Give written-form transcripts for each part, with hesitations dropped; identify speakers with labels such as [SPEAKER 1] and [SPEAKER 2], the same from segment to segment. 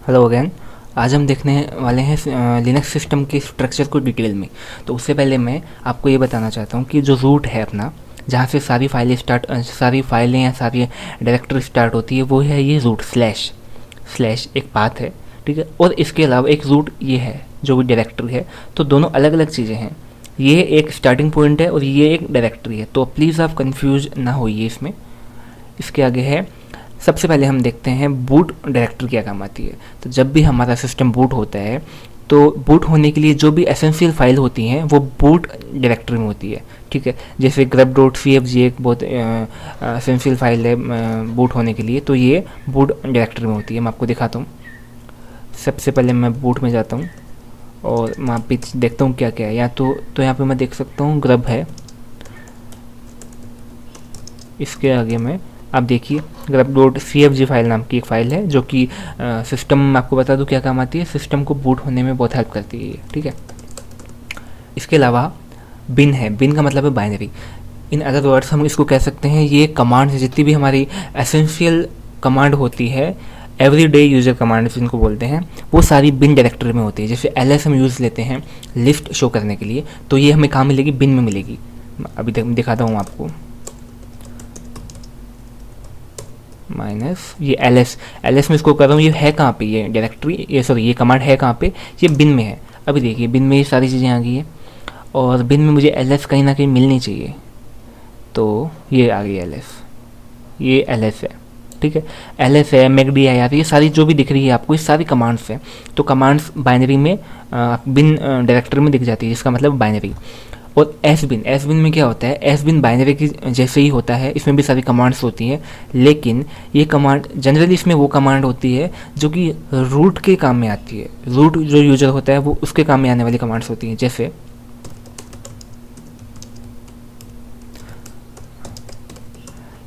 [SPEAKER 1] Hello again. आज हम देखने वाले हैं लिनक्स सिस्टम के स्ट्रक्चर को डिटेल में। तो उससे पहले मैं आपको ये बताना चाहता हूँ कि जो रूट है अपना, जहाँ से सारी फाइलें या सारी डायरेक्टरी स्टार्ट होती है, वो है ये रूट स्लैश एक पाथ है, ठीक है। और इसके अलावा एक रूट ये है जो भी डायरेक्टरी है। तो दोनों अलग अलग चीज़ें हैं। ये एक स्टार्टिंग पॉइंट है और ये एक डायरेक्टरी है, तो प्लीज़ आप कंफ्यूज ना होइए इसमें। इसके आगे है, सबसे पहले हम देखते हैं बूट डायरेक्टरी क्या काम आती है। तो जब भी हमारा सिस्टम बूट होता है तो बूट होने के लिए जो भी एसेंशियल फाइल होती हैं वो बूट डायरेक्टरी में होती है, ठीक है। जैसे grep.cfg एक बहुत एसेंशियल फाइल है बूट होने के लिए, तो ये बूट डायरेक्टरी में होती है। मैं आपको दिखाता हूँ। सबसे पहले मैं बूट में जाता हूँ और वहाँ पे देखता हूँ क्या क्या है। या तो यहाँ पे मैं देख सकता हूँ grep है। इसके आगे में आप देखिए grep.cfg फाइल नाम की एक फ़ाइल है जो कि सिस्टम में, आपको बता दूं क्या काम आती है, सिस्टम को बूट होने में बहुत हेल्प करती है, ठीक है। इसके अलावा बिन है। बिन का मतलब है बाइनरी। इन अदर वर्ड्स हम इसको कह सकते हैं, ये कमांड है, जितनी भी हमारी एसेंशियल कमांड होती है, एवरीडे यूजर कमांड जिनको बोलते हैं, वो सारी बिन डायरेक्टरी में होती है। जैसे ls हम यूज़ लेते हैं लिस्ट शो करने के लिए, तो ये हमें कहाँ मिलेगी? बिन में मिलेगी। अभी दिखाता हूँ आपको। माइनस ये एल एस में इसको कर रहा हूँ। ये है कहाँ पे? ये डायरेक्टरी, ये कमांड है कहाँ पे? ये बिन में है। अभी देखिए बिन में ये सारी चीज़ें आ गई है और बिन में मुझे एल एस कहीं ना कहीं मिलनी चाहिए, तो ये आ गई एल एस। ये एल एस है, ठीक है। एल एस है, मैकडी है यार, ये सारी जो भी दिख रही है आपको, ये सारी कमांड्स हैं। तो कमांड्स बाइनरी में बिन डायरेक्टरी में दिख जाती है, जिसका मतलब बाइनरी। और एस बिन में क्या होता है? एस बिन बाइनरी की जैसे ही होता है, इसमें भी सारी कमांड्स होती हैं, लेकिन ये कमांड जनरली इसमें वो कमांड होती है जो कि रूट के काम में आती है। रूट जो यूजर होता है वो उसके काम में आने वाली कमांड्स होती हैं। जैसे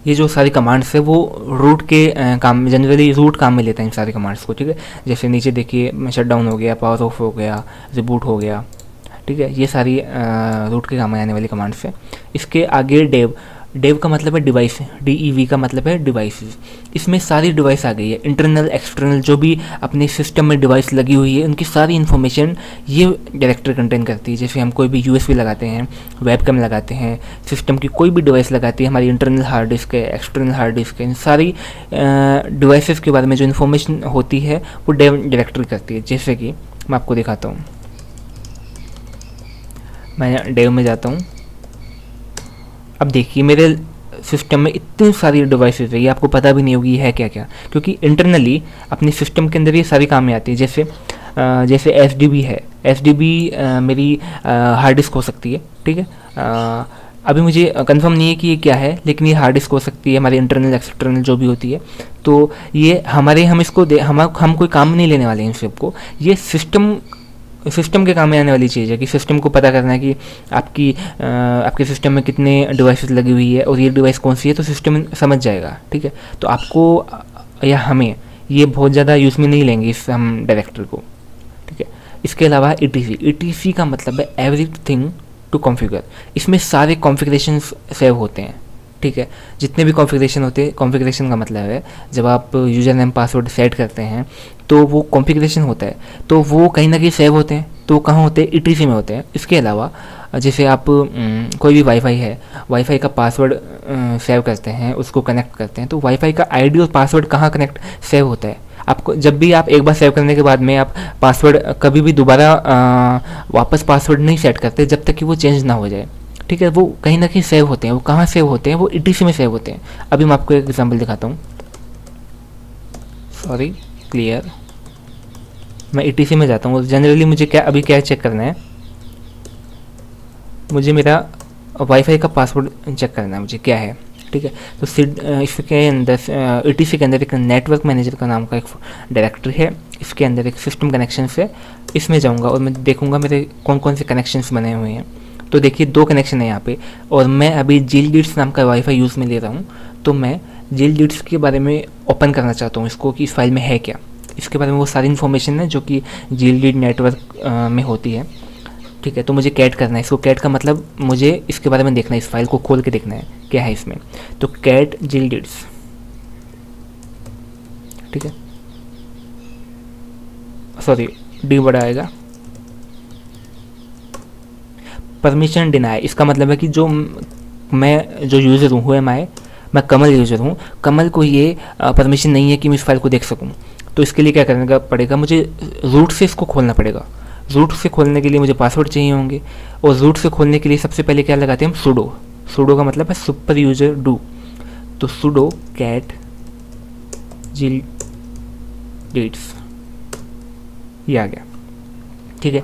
[SPEAKER 1] ये जो सारी कमांड्स है वो रूट के काम, जनरली रूट काम में लेता है इन सारी कमांड्स को, ठीक है। जैसे नीचे देखिए, शट डाउन हो गया, पावर ऑफ हो गया, रिबूट हो गया, ठीक है। ये सारी रूट के काम में आने वाली कमांड्स है। इसके आगे डेव का मतलब है डिवाइस, DEV का मतलब है डिवाइसेस। इसमें सारी डिवाइस आ गई है, इंटरनल एक्सटर्नल, जो भी अपने सिस्टम में डिवाइस लगी हुई है उनकी सारी इन्फॉर्मेशन ये डायरेक्टरी कंटेन करती है। जैसे हम कोई भी USB लगाते हैं, वेबकैम लगाते हैं, सिस्टम की कोई भी डिवाइस लगाती है, हमारी इंटरनल हार्ड डिस्क है, एक्सटर्नल हार्ड डिस्क है, इन सारी डिवाइसेस के बारे में जो इन्फॉर्मेशन होती है वो डेव डायरेक्टरी करती है। जैसे कि मैं आपको दिखाता हूँ, मैं डेव में जाता हूँ। अब देखिए मेरे सिस्टम में इतनी सारी डिवाइसेस है, ये आपको पता भी नहीं होगी है क्या क्या, क्योंकि इंटरनली अपने सिस्टम के अंदर ये सारी काम में आती है। जैसे SDB है, SDB मेरी हार्ड डिस्क हो सकती है, ठीक है। अभी मुझे कंफर्म नहीं है कि ये क्या है, लेकिन ये हार्ड डिस्क हो सकती है, हमारी इंटरनल एक्सटर्नल जो भी होती है। तो ये हम इसको हम कोई काम नहीं लेने वाले हैं इन सबको। ये सिस्टम के काम में आने वाली चीज़ है कि सिस्टम को पता करना है कि आपके सिस्टम में कितने डिवाइसेस लगी हुई है और ये डिवाइस कौन सी है, तो सिस्टम समझ जाएगा, ठीक है। तो आपको या हमें ये बहुत ज़्यादा यूज़ में नहीं लेंगे इस हम डायरेक्टरी को, ठीक है। इसके अलावा ETC का मतलब है एवरीथिंग टू कॉन्फ़िगर। इसमें सारे कॉन्फ़िगरेशन सेव होते हैं, ठीक है। जितने भी कॉन्फ़िगरेशन होते हैं, कॉन्फ़िगरेशन का मतलब है जब आप यूज़र नेम पासवर्ड सेट करते हैं तो वो कॉन्फ़िगरेशन होता है, तो वो कहीं ना कहीं सेव होते हैं। तो कहाँ होते हैं? ETC में होते हैं। इसके अलावा जैसे आप कोई भी वाईफाई है, वाईफाई का पासवर्ड सेव करते हैं, उसको कनेक्ट करते हैं, तो वाईफाई का ID और पासवर्ड कहाँ कनेक्ट सेव होता है? आपको जब भी आप एक बार सेव करने के बाद में आप पासवर्ड कभी भी दोबारा वापस पासवर्ड नहीं सेट करते जब तक कि वो चेंज ना हो जाए, ठीक है। वो कहीं ना कहीं सेव होते हैं। वो कहाँ सेव होते हैं? वो ETC में सेव होते हैं। अभी मैं आपको एक एग्जांपल दिखाता हूँ। Sorry, clear. मैं ETC में जाता हूँ। जनरली मुझे क्या चेक करना है? मुझे मेरा वाईफाई का पासवर्ड चेक करना है, मुझे क्या है, ठीक है। तो इसके अंदर ETC के अंदर एक नेटवर्क मैनेजर का नाम का एक डायरेक्टरी है। इसके अंदर एक सिस्टम कनेक्शन है, इसमें जाऊँगा और मैं देखूँगा मेरे कौन कौन से कनेक्शंस बने हुए हैं। तो देखिए 2 कनेक्शन है यहाँ पे, और मैं अभी GILDITS नाम का वाईफाई यूज़ में ले रहा हूँ। तो मैं GILDITS के बारे में ओपन करना चाहता हूँ इसको, कि इस फाइल में है क्या। इसके बारे में वो सारी इन्फॉर्मेशन है जो कि GILDIT नेटवर्क में होती है, ठीक है। तो मुझे कैट करना है इसको। कैट का मतलब मुझे इसके बारे में देखना है, इस फाइल को खोल के देखना है क्या है इसमें। तो कैट GILDITS, ठीक है। सॉरी डी बड़ा आएगा। परमिशन डिनाई, इसका मतलब है कि जो मैं जो यूज़र हूँ, मैं कमल यूज़र हूँ, कमल को ये परमिशन नहीं है कि मैं इस फाइल को देख सकूँ। तो इसके लिए क्या करने का पड़ेगा, मुझे रूट से इसको खोलना पड़ेगा। रूट से खोलने के लिए मुझे पासवर्ड चाहिए होंगे, और रूट से खोलने के लिए सबसे पहले क्या लगाते हैं हम, सुडो। सुडो का मतलब है सुपर यूज़र डू। तो सुडो कैट जिल डेट्स, ये आ गया। ठीक है,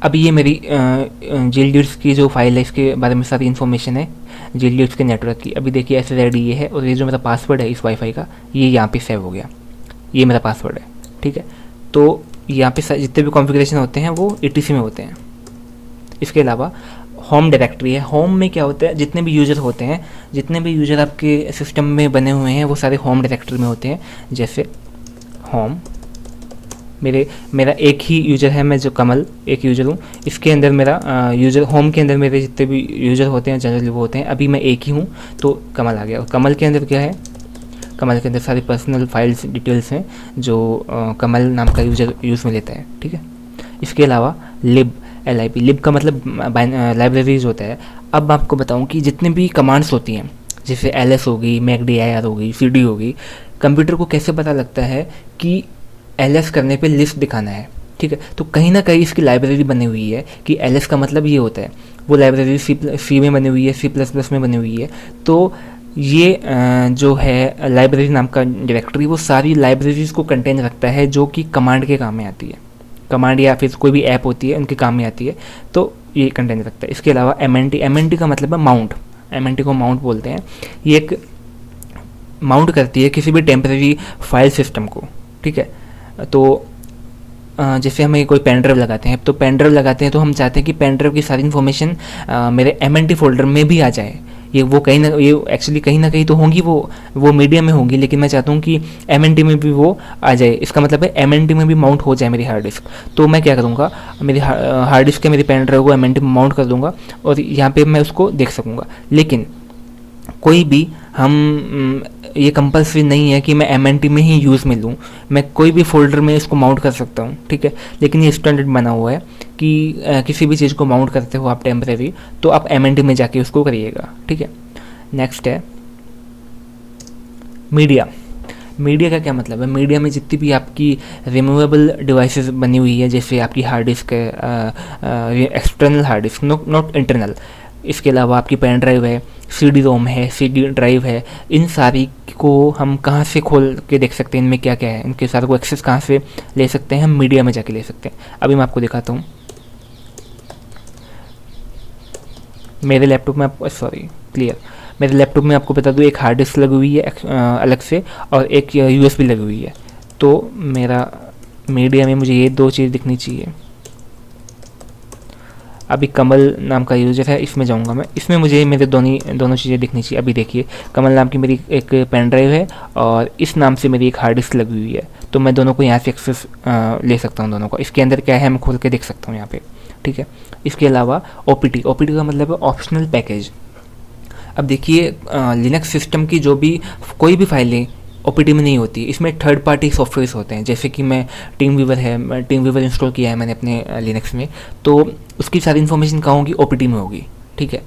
[SPEAKER 1] अब ये मेरी जिल डेट्स की जो फाइल है, इसके बारे में सारी इन्फॉर्मेशन है जिल डेट्स के नेटवर्क की। अभी देखिए SSID ये है, और ये जो मेरा पासवर्ड है इस वाईफाई का, ये यहाँ पे सेव हो गया, ये मेरा पासवर्ड है। ठीक है, तो यहाँ पे जितने भी कॉन्फ़िगरेशन होते हैं वो ETC में होते हैं। इसके अलावा होम डायरेक्टरी है। होम में क्या होता है, जितने भी यूज़र होते हैं, जितने भी यूज़र आपके सिस्टम में बने हुए हैं, वो सारे होम डायरेक्टरी में होते हैं। जैसे होम, मेरा एक ही यूज़र है, मैं जो कमल एक यूज़र हूँ, इसके अंदर मेरा यूज़र होम के अंदर मेरे जितने भी यूज़र होते हैं जनरली वो होते हैं। अभी मैं एक ही हूँ तो कमल आ गया। और कमल के अंदर क्या है, कमल के अंदर सारी पर्सनल फाइल्स डिटेल्स हैं जो कमल नाम का यूज़र यूज़ में लेता है। ठीक है, इसके अलावा लिब, LIB, लिब का मतलब लाइब्रेरीज होता है। अब आपको बताऊं कि जितने भी कमांड्स होती हैं, जैसे LS होगी, MACDIR होगी, CD होगी, कंप्यूटर को कैसे पता लगता है कि LS करने पे लिस्ट दिखाना है। ठीक है, तो कहीं ना कहीं इसकी लाइब्रेरी बनी हुई है कि LS का मतलब ये होता है। वो लाइब्रेरी C में बनी हुई है, C++ में बनी हुई है। तो ये जो है लाइब्रेरी नाम का डायरेक्टरी, वो सारी लाइब्रेरीज को कंटेन रखता है जो कि कमांड के काम में आती है। कमांड या फिर कोई भी ऐप होती है उनके काम में आती है, तो ये कंटेन रखता है। इसके अलावा MNT का मतलब है माउंट। MNT को माउंट बोलते हैं। ये एक माउंट करती है किसी भी टेम्परेरी फाइल सिस्टम को। ठीक है, तो जैसे हमें कोई पेन ड्राइव लगाते हैं, तो पेन ड्राइव लगाते हैं तो हम चाहते हैं कि पेन ड्राइव की सारी इन्फॉर्मेशन मेरे MNT फोल्डर में भी आ जाए। ये एक्चुअली कहीं ना कहीं तो होंगी, वो मीडिया में होंगी, लेकिन मैं चाहता हूँ कि MNT में भी वो आ जाए। इसका मतलब है MNT में भी माउंट हो जाए मेरी हार्ड डिस्क। तो मैं क्या करूँगा, मेरी हार्ड डिस्क के मेरी पेन ड्राइव को MNT में माउंट कर दूँगा, और यहाँ पे मैं उसको देख सकूँगा। लेकिन कोई भी ये कंपल्सरी नहीं है कि मैं MNT में ही यूज़ में लूँ, मैं कोई भी फोल्डर में इसको माउंट कर सकता हूँ। ठीक है, लेकिन ये स्टैंडर्ड बना हुआ है कि किसी भी चीज़ को माउंट करते हो आप टेम्परेरी, तो आप MNT में जाके उसको करिएगा। ठीक है, नेक्स्ट है मीडिया। मीडिया का क्या मतलब है, मीडिया में जितनी भी आपकी रिमूवेबल डिवाइसेस बनी हुई है, जैसे आपकी हार्ड डिस्क है, external hard disk, not internal. इसके अलावा आपकी पेन ड्राइव है, CD-ROM है, CD ड्राइव है, इन सारी को हम कहाँ से खोल के देख सकते हैं, इनमें क्या क्या है, इनके सारे को एक्सेस कहाँ से ले सकते हैं, हम मीडिया में जाके ले सकते हैं। अभी मैं आपको दिखाता हूँ मेरे लैपटॉप में, मेरे लैपटॉप में आपको बता दूँ एक हार्ड डिस्क लगी हुई है अलग से, और एक USB लगी हुई है। तो मेरा मीडिया में मुझे ये दो चीज़ दिखनी चाहिए। अभी कमल नाम का यूज़र है, इसमें जाऊंगा मैं, इसमें मुझे मेरे दोनों चीज़ें दिखनी चाहिए। अभी देखिए कमल नाम की मेरी एक पेन ड्राइव है, और इस नाम से मेरी एक हार्ड डिस्क लगी हुई है। तो मैं दोनों को यहाँ से एक्सेस ले सकता हूँ, दोनों को। इसके अंदर क्या है मैं खोल के देख सकता हूँ यहाँ पे। ठीक है, इसके अलावा OPT का मतलब है ऑप्शनल पैकेज। अब देखिए लिनक्स सिस्टम की जो भी कोई भी फाइलें OPT में नहीं होती, इसमें थर्ड पार्टी सॉफ्टवेयर होते हैं। जैसे कि मैं टीम वीवर इंस्टॉल किया है मैंने अपने लिनक्स में, तो उसकी सारी इन्फॉर्मेशन कहाँ होगी, OPT में होगी। ठीक है,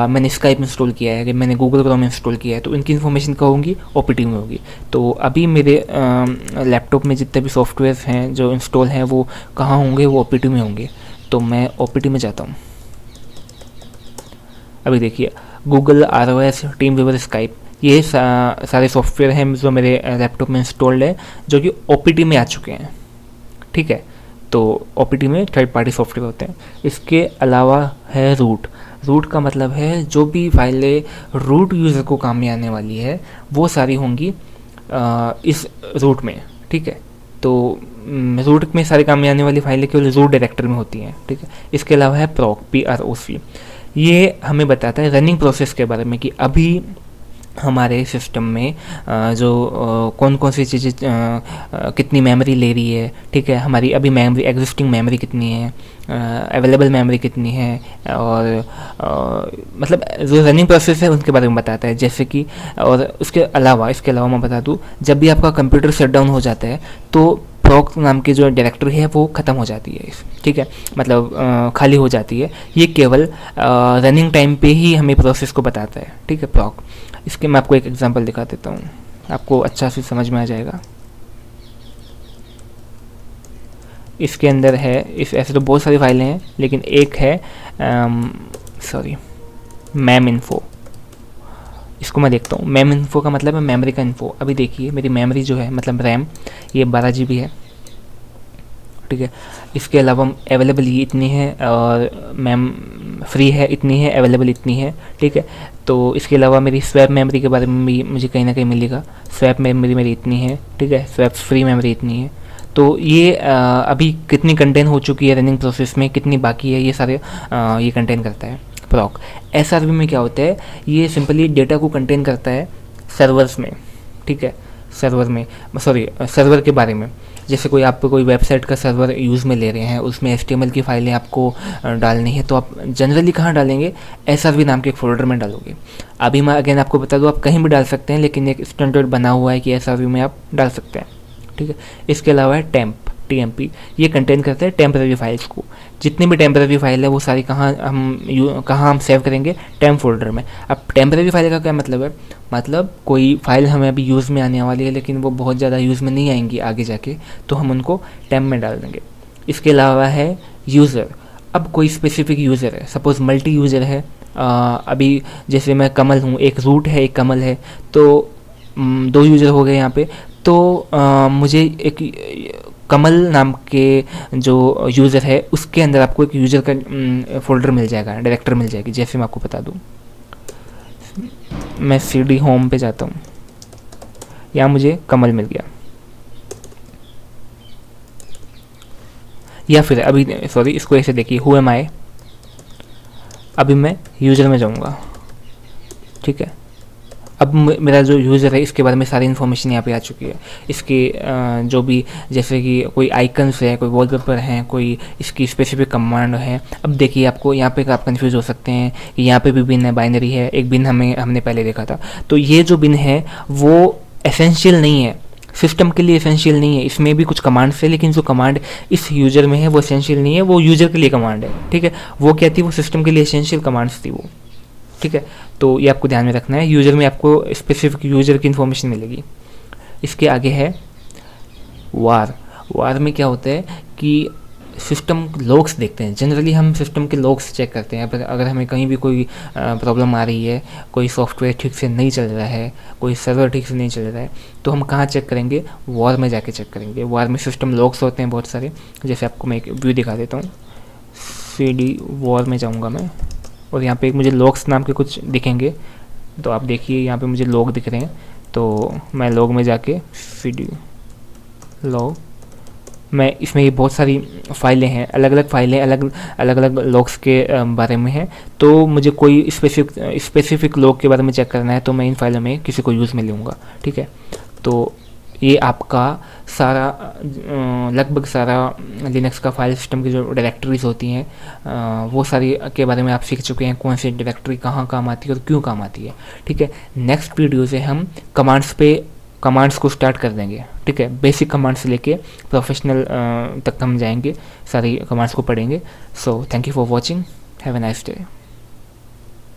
[SPEAKER 1] मैंने स्काइप इंस्टॉल किया है, मैंने गूगल क्रोम इंस्टॉल किया है, तो इनकी इन्फॉर्मेशन कहाँ होंगी, OPT में होगी। तो अभी मेरे लैपटॉप में जितने भी सॉफ्टवेयर हैं जो इंस्टॉल हैं वो कहाँ होंगे, वो OPT में होंगे। तो मैं OPT में जाता हूँ। अभी देखिए Google, ROS, TeamViewer, Skype, ये सारे सॉफ्टवेयर हैं जो मेरे लैपटॉप में इंस्टॉल्ड है, जो कि OPT में आ चुके हैं। ठीक है, तो OPT में थर्ड पार्टी सॉफ्टवेयर होते हैं। इसके अलावा है रूट का मतलब है जो भी फाइलें रूट यूज़र को काम में आने वाली है वो सारी होंगी इस रूट में। ठीक है, तो रूट में सारी काम में आने वाली फाइलें केवल रूट डायरेक्टरी में होती हैं। ठीक है, इसके अलावा है PROC, ये हमें बताता है रनिंग प्रोसेस के बारे में कि अभी हमारे सिस्टम में जो कौन कौन सी चीज़ें कितनी मेमोरी ले रही है। ठीक है, हमारी अभी एग्जिस्टिंग मेमोरी कितनी है, अवेलेबल मेमोरी कितनी है, और मतलब जो रनिंग प्रोसेस है उनके बारे में बताता है। जैसे कि और इसके अलावा मैं बता दूँ, जब भी आपका कंप्यूटर शट डाउन हो जाता है तो प्रॉक नाम की जो डायरेक्टरी है वो ख़त्म हो जाती है, ठीक है, मतलब खाली हो जाती है। ये केवल रनिंग टाइम पे ही हमें प्रोसेस को बताता है, ठीक है, प्रॉक। इसके मैं आपको एक एग्जांपल दिखा देता हूँ, आपको अच्छा से समझ में आ जाएगा। इसके अंदर है, इस ऐसे तो बहुत सारी फाइलें हैं, लेकिन एक है मैम इन्फो। इसको मैं देखता हूँ। मैम इन्फो का मतलब है मेमोरी का इन्फो। अभी देखिए मेरी मेमोरी जो है, मतलब रैम, ये 12 GB है, ठीक है। इसके अलावा अवेलेबल ये इतनी है, और मैम फ्री है इतनी है, अवेलेबल इतनी है, ठीक है। तो इसके अलावा मेरी स्वैप मेमोरी के बारे में भी मुझे कहीं ना कहीं मिलेगा। स्वैप मेमोरी मेरी इतनी है, ठीक है, स्वैप फ्री मेमोरी इतनी है। तो ये अभी कितनी कंटेन हो चुकी है रनिंग प्रोसेस में, कितनी बाकी है, ये सारे ये कंटेन करता है प्रॉक। SRV में क्या होता है, ये सिंपली डेटा को कंटेन करता है सर्वर्स में, ठीक है, सर्वर में, सर्वर के बारे में। जैसे कोई आप कोई वेबसाइट का सर्वर यूज़ में ले रहे हैं, उसमें HTML की फाइलें आपको डालनी है, तो आप जनरली कहाँ डालेंगे, SRV नाम के एक फोल्डर में डालोगे। अभी मैं अगेन आपको बता दूँ, आप कहीं भी डाल सकते हैं, लेकिन एक स्टैंडर्ड बना हुआ है कि SRV में आप डाल सकते हैं, ठीक है। इसके अलावा है टेम्प, TMP, ये कंटेन करते हैं टेम्पररी फाइल्स को। जितनी भी टेम्पररी फाइल है वो सारी कहाँ हम सेव करेंगे, टेम्प फोल्डर में। अब टेम्पररी फाइल का क्या मतलब है, मतलब कोई फाइल हमें अभी यूज़ में आने वाली है, लेकिन वो बहुत ज़्यादा यूज़ में नहीं आएंगी आगे जाके, तो हम उनको टेम्प में डाल देंगे। इसके अलावा है यूज़र। अब कोई स्पेसिफिक यूज़र है, सपोज़ मल्टी यूज़र है, अभी जैसे मैं कमल हूँ, एक रूट है एक कमल है, तो 2 यूज़र हो गए यहाँ पे। तो मुझे एक कमल नाम के जो यूज़र है उसके अंदर आपको एक यूज़र का फोल्डर मिल जाएगा, डायरेक्टर मिल जाएगी। जैसे मैं आपको बता दूँ, मैं CD होम पे जाता हूँ, यहाँ मुझे कमल मिल गया। या फिर अभी इसको ऐसे देखिए, हु एम आई। अभी मैं यूज़र में जाऊँगा, ठीक है। अब मेरा जो यूज़र है इसके बारे में सारी इन्फॉर्मेशन यहाँ पे आ चुकी है। इसके जो भी, जैसे कि कोई आइकन्स है, कोई वॉलपेपर हैं, कोई इसकी स्पेसिफिक कमांड है। अब देखिए आपको यहाँ पे आप कंफ्यूज हो सकते हैं कि यहाँ पे भी बिन है, बाइनरी है, एक बिन हमने पहले देखा था। तो ये जो बिन है वो एसेंशियल नहीं है, सिस्टम के लिए एसेंशियल नहीं है। इसमें भी कुछ कमांड्स है, लेकिन जो कमांड इस यूज़र में है वो एसेंशियल नहीं है, वो यूज़र के लिए कमांड है, ठीक है। वो क्या थी, वो सिस्टम के लिए एसेंशियल कमांड्स थी वो, ठीक है। तो ये आपको ध्यान में रखना है। यूज़र में आपको स्पेसिफिक यूज़र की इन्फॉर्मेशन मिलेगी। इसके आगे है वार में क्या होता है कि सिस्टम लॉग्स देखते हैं। जनरली हम सिस्टम के लॉग्स चेक करते हैं। अगर हमें कहीं भी कोई प्रॉब्लम आ रही है, कोई सॉफ्टवेयर ठीक से नहीं चल रहा है, कोई सर्वर ठीक से नहीं चल रहा है, तो हम कहाँ चेक करेंगे, वार में जाके चेक करेंगे। वार में सिस्टम लॉग्स होते हैं बहुत सारे। जैसे आपको मैं एक व्यू दिखा देता हूँ, CD वार में जाऊँगा मैं, और यहाँ पे मुझे लॉग्स नाम के कुछ दिखेंगे। तो आप देखिए यहाँ पे मुझे लॉग दिख रहे हैं, तो मैं लॉग में जाके CD लॉग, मैं इसमें ये बहुत सारी फाइलें हैं, अलग अलग फाइलें अलग अलग लॉग्स के बारे में है। तो मुझे कोई स्पेसिफिक लॉग के बारे में चेक करना है, तो मैं इन फाइलों में किसी को यूज़ में लूँगा, ठीक है। तो ये आपका सारा लगभग सारा लिनक्स का फाइल सिस्टम की जो डायरेक्टरीज होती हैं वो सारी के बारे में आप सीख चुके हैं, कौन सी डायरेक्टरी कहाँ काम आती है और क्यों काम आती है, ठीक है। नेक्स्ट वीडियो से हम कमांड्स को स्टार्ट कर देंगे, ठीक है। बेसिक कमांड्स से लेके प्रोफेशनल तक हम जाएंगे, सारी कमांड्स को पढ़ेंगे। So thank you for watching, have a nice day.